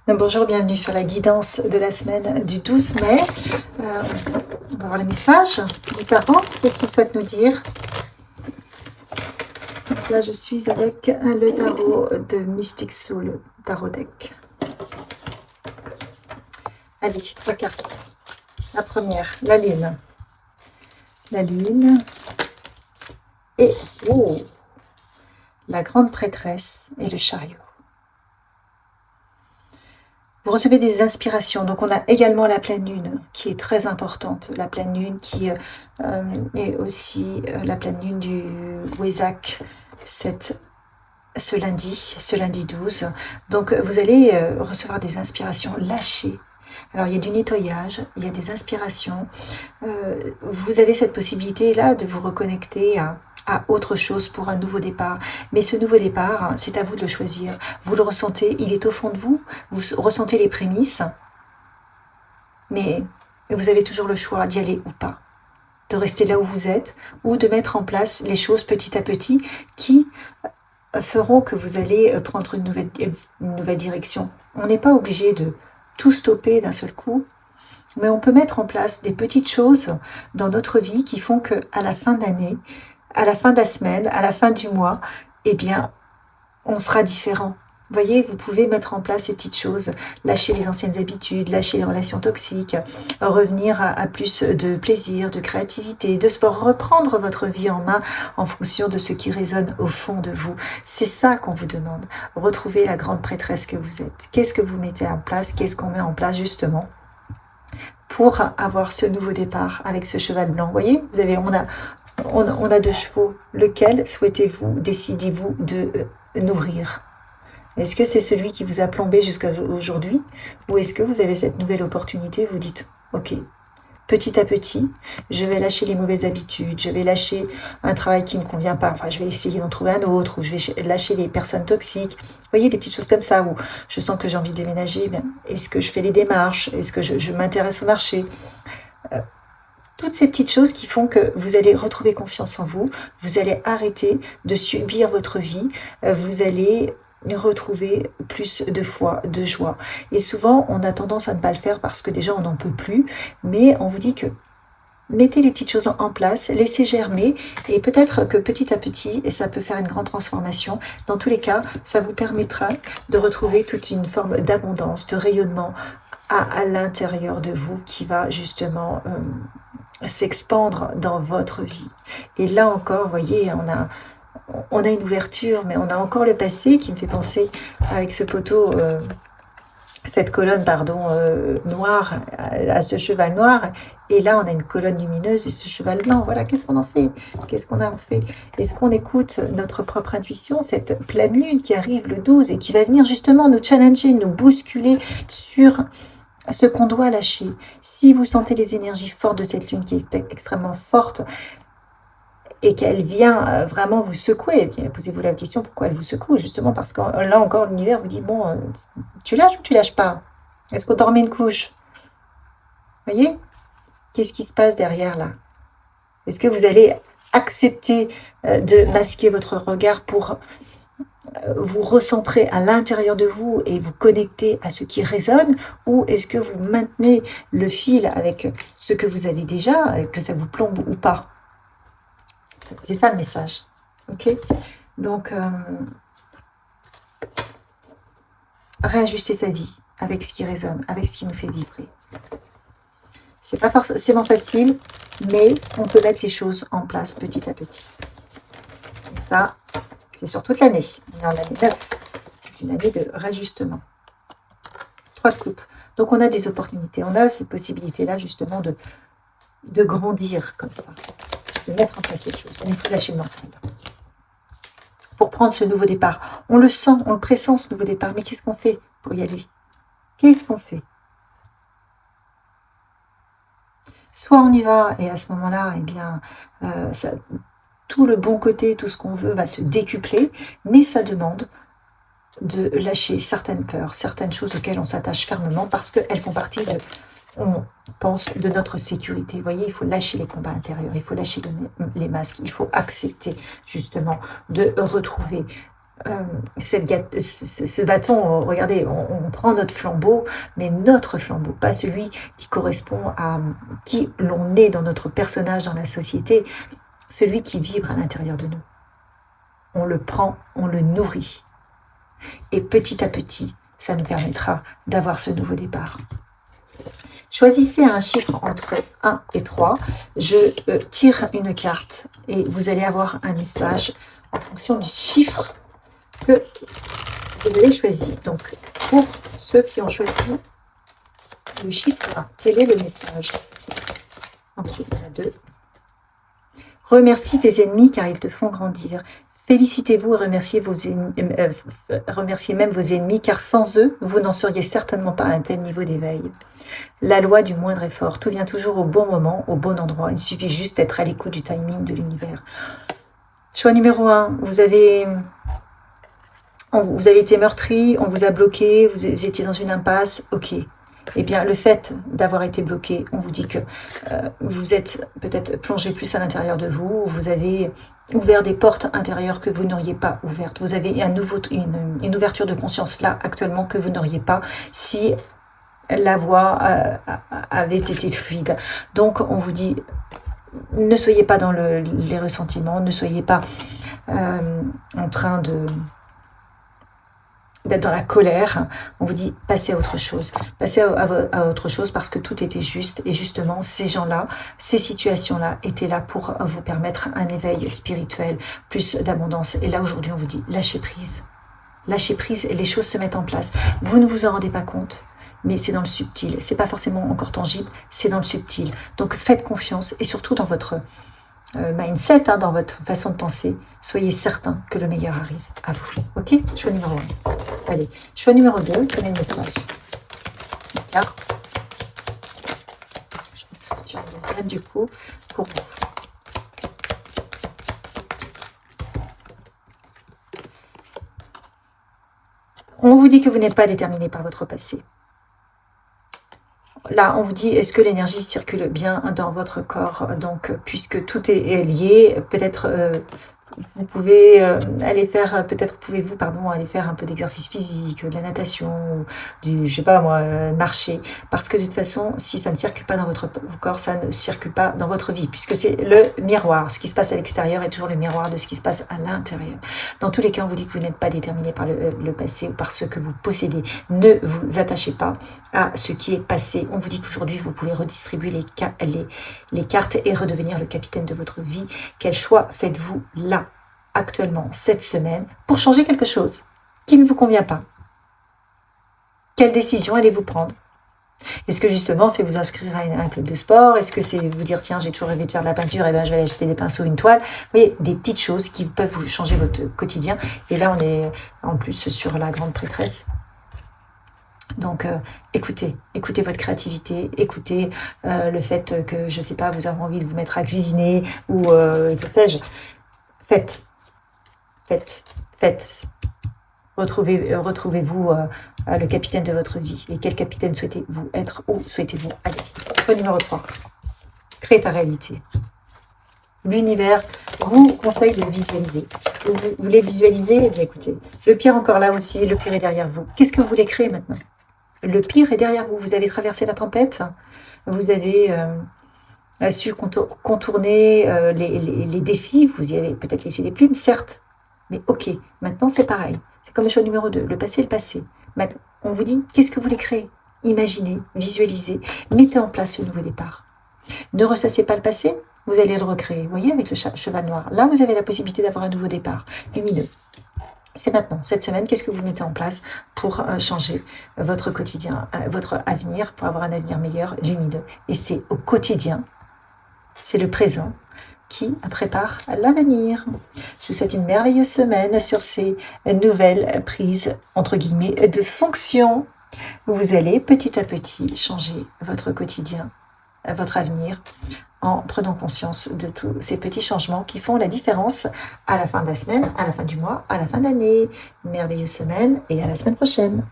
Bonjour, bienvenue sur la guidance de la semaine du 12 mai. On va voir les messages du tarot. Qu'est-ce qu'il souhaite nous dire? Donc là, je suis avec le tarot de Mystic Soul, tarot deck. Allez, 3 cartes. La première, la lune. La lune. Et la grande prêtresse et le chariot. Vous recevez des inspirations. Donc, on a également la pleine lune qui est très importante. La pleine lune qui est aussi la pleine lune du Wesak ce lundi 12. Donc, vous allez recevoir des inspirations. Lâchez. Alors, il y a du nettoyage, il y a des inspirations. Vous avez cette possibilité-là de vous reconnecter à autre chose pour un nouveau départ. Mais ce nouveau départ, c'est à vous de le choisir. Vous le ressentez, il est au fond de vous. Vous ressentez les prémices. Mais vous avez toujours le choix d'y aller ou pas. De rester là où vous êtes ou de mettre en place les choses petit à petit qui feront que vous allez prendre une nouvelle direction. On n'est pas obligé de tout stopper d'un seul coup, mais on peut mettre en place des petites choses dans notre vie qui font qu'à la fin de l'année, à la fin de la semaine, à la fin du mois, eh bien, on sera différent. Vous voyez, vous pouvez mettre en place ces petites choses, lâcher les anciennes habitudes, lâcher les relations toxiques, revenir à plus de plaisir, de créativité, de sport, reprendre votre vie en main en fonction de ce qui résonne au fond de vous. C'est ça qu'on vous demande. Retrouvez la grande prêtresse que vous êtes. Qu'est-ce que vous mettez en place? Qu'est-ce qu'on met en place justement pour avoir ce nouveau départ avec ce cheval blanc? Vous voyez, on a 2 chevaux. Lequel souhaitez-vous, décidez-vous de nourrir? Est-ce que c'est celui qui vous a plombé jusqu'à aujourd'hui? Ou est-ce que vous avez cette nouvelle opportunité? Vous dites, ok, petit à petit, je vais lâcher les mauvaises habitudes, je vais lâcher un travail qui ne me convient pas, enfin je vais essayer d'en trouver un autre, ou je vais lâcher les personnes toxiques. Vous voyez, des petites choses comme ça, où je sens que j'ai envie de déménager, est-ce que je fais les démarches? Est-ce que je m'intéresse au marché? Toutes ces petites choses qui font que vous allez retrouver confiance en vous, vous allez arrêter de subir votre vie, vous allez retrouver plus de foi, de joie. Et souvent, on a tendance à ne pas le faire parce que déjà, on n'en peut plus, mais on vous dit que mettez les petites choses en place, laissez germer, et peut-être que petit à petit, ça peut faire une grande transformation. Dans tous les cas, ça vous permettra de retrouver toute une forme d'abondance, de rayonnement à l'intérieur de vous qui va justement s'expandre dans votre vie. Et là encore, vous voyez, on a une ouverture, mais on a encore le passé qui me fait penser avec ce poteau, cette colonne, pardon, noire, à ce cheval noir. Et là, on a une colonne lumineuse et ce cheval blanc. Voilà, qu'est-ce qu'on en fait? Qu'est-ce qu'on en fait? Est-ce qu'on écoute notre propre intuition, cette pleine lune qui arrive le 12 et qui va venir justement nous challenger, nous bousculer sur ce qu'on doit lâcher? Si vous sentez les énergies fortes de cette lune qui est extrêmement forte et qu'elle vient vraiment vous secouer, et bien posez-vous la question pourquoi elle vous secoue, justement parce que là encore l'univers vous dit bon, tu lâches ou tu lâches pas? Est-ce qu'on t'en remet une couche? Vous voyez? Qu'est-ce qui se passe derrière là? Est-ce que vous allez accepter de masquer votre regard pour vous recentrer à l'intérieur de vous et vous connecter à ce qui résonne, ou est-ce que vous maintenez le fil avec ce que vous avez déjà, que ça vous plombe ou pas? C'est ça le message. Ok? Donc, réajuster sa vie avec ce qui résonne, avec ce qui nous fait vibrer. C'est pas forcément facile, mais on peut mettre les choses en place petit à petit. Et ça, c'est sur toute l'année. On est en année 9. C'est une année de réajustement. 3 de coupe. Donc, on a des opportunités. On a cette possibilité-là, justement, de grandir comme ça. De mettre en place ces choses. Il faut lâcher le mental. Pour prendre ce nouveau départ. On le sent, on le pressent, ce nouveau départ. Mais qu'est-ce qu'on fait pour y aller? Qu'est-ce qu'on fait? Soit on y va, et à ce moment-là, eh bien, tout le bon côté, tout ce qu'on veut va se décupler, mais ça demande de lâcher certaines peurs, certaines choses auxquelles on s'attache fermement parce qu'elles font partie on pense, de notre sécurité. Vous voyez, il faut lâcher les combats intérieurs, il faut lâcher les masques, il faut accepter justement de retrouver ce bâton, regardez, on prend notre flambeau, mais notre flambeau, pas celui qui correspond à qui l'on est dans notre personnage dans la société, celui qui vibre à l'intérieur de nous. On le prend, on le nourrit. Et petit à petit, ça nous permettra d'avoir ce nouveau départ. Choisissez un chiffre entre 1 et 3. Je tire une carte et vous allez avoir un message en fonction du chiffre que vous avez choisi. Donc, pour ceux qui ont choisi le chiffre 1, quel est le message? Ok, il y en a 2. Remercie tes ennemis car ils te font grandir. Félicitez-vous et remerciez même vos ennemis car sans eux, vous n'en seriez certainement pas à un tel niveau d'éveil. La loi du moindre effort, tout vient toujours au bon moment, au bon endroit. Il suffit juste d'être à l'écoute du timing de l'univers. Choix numéro 1, vous avez été meurtri, on vous a bloqué, vous étiez dans une impasse, ok. Eh bien, le fait d'avoir été bloqué, on vous dit que vous êtes peut-être plongé plus à l'intérieur de vous, vous avez ouvert des portes intérieures que vous n'auriez pas ouvertes. Vous avez une ouverture de conscience là, actuellement, que vous n'auriez pas si la voie avait été fluide. Donc, on vous dit, ne soyez pas dans les ressentiments, ne soyez pas en train d'être dans la colère. On vous dit, passez à autre chose. Passez à autre chose parce que tout était juste. Et justement, ces gens-là, ces situations-là étaient là pour vous permettre un éveil spirituel, plus d'abondance. Et là, aujourd'hui, on vous dit, lâchez prise. Lâchez prise et les choses se mettent en place. Vous ne vous en rendez pas compte, mais c'est dans le subtil. C'est pas forcément encore tangible, c'est dans le subtil. Donc, faites confiance et surtout dans votre mindset, dans votre façon de penser, soyez certain que le meilleur arrive à vous. Ok? Choix numéro 1. Allez, choix numéro 2, prenez le message. Car, je vais sortir du coup pour vous. On vous dit que vous n'êtes pas déterminé par votre passé. Là, on vous dit, est-ce que l'énergie circule bien dans votre corps? Donc, puisque tout est lié, peut-être vous pouvez aller faire, peut-être pouvez-vous, aller faire un peu d'exercice physique, de la natation, je sais pas moi, marcher. Parce que de toute façon, si ça ne circule pas dans votre corps, ça ne circule pas dans votre vie, puisque c'est le miroir. Ce qui se passe à l'extérieur est toujours le miroir de ce qui se passe à l'intérieur. Dans tous les cas, on vous dit que vous n'êtes pas déterminé par le passé ou par ce que vous possédez. Ne vous attachez pas à ce qui est passé. On vous dit qu'aujourd'hui, vous pouvez redistribuer les cartes et redevenir le capitaine de votre vie. Quel choix faites-vous là, actuellement, cette semaine, pour changer quelque chose qui ne vous convient pas? Quelle décision allez-vous prendre? Est-ce que justement c'est vous inscrire à un club de sport? Est-ce que c'est vous dire tiens, j'ai toujours rêvé de faire de la peinture, et ben je vais aller acheter des pinceaux, une toile? Vous voyez, des petites choses qui peuvent vous changer votre quotidien. Et là on est en plus sur la grande prêtresse. Donc écoutez votre créativité, écoutez le fait que, je sais pas, vous avez envie de vous mettre à cuisiner ou que sais-je. Faites. Retrouvez-vous le capitaine de votre vie. Et quel capitaine souhaitez-vous être? Où souhaitez-vous aller? Point numéro 3. Crée ta réalité. L'univers vous conseille de visualiser. Vous voulez visualiser? Eh bien, écoutez, le pire encore là aussi, le pire est derrière vous. Qu'est-ce que vous voulez créer maintenant? Le pire est derrière vous. Vous avez traversé la tempête. Vous avez su contourner les défis. Vous y avez peut-être laissé des plumes, certes. Mais ok, maintenant c'est pareil. C'est comme le choix numéro 2. Le passé est le passé. Maintenant, on vous dit, qu'est-ce que vous voulez créer? Imaginez, visualisez, mettez en place ce nouveau départ. Ne ressassez pas le passé, vous allez le recréer. Vous voyez, avec le cheval noir. Là, vous avez la possibilité d'avoir un nouveau départ, lumineux. C'est maintenant, cette semaine, qu'est-ce que vous mettez en place pour changer votre quotidien, votre avenir, pour avoir un avenir meilleur, lumineux. Et c'est au quotidien, c'est le présent qui prépare l'avenir. Je vous souhaite une merveilleuse semaine sur ces nouvelles prises, entre guillemets, de fonction. Vous allez petit à petit changer votre quotidien, votre avenir, en prenant conscience de tous ces petits changements qui font la différence à la fin de la semaine, à la fin du mois, à la fin de l'année. Merveilleuse semaine et à la semaine prochaine.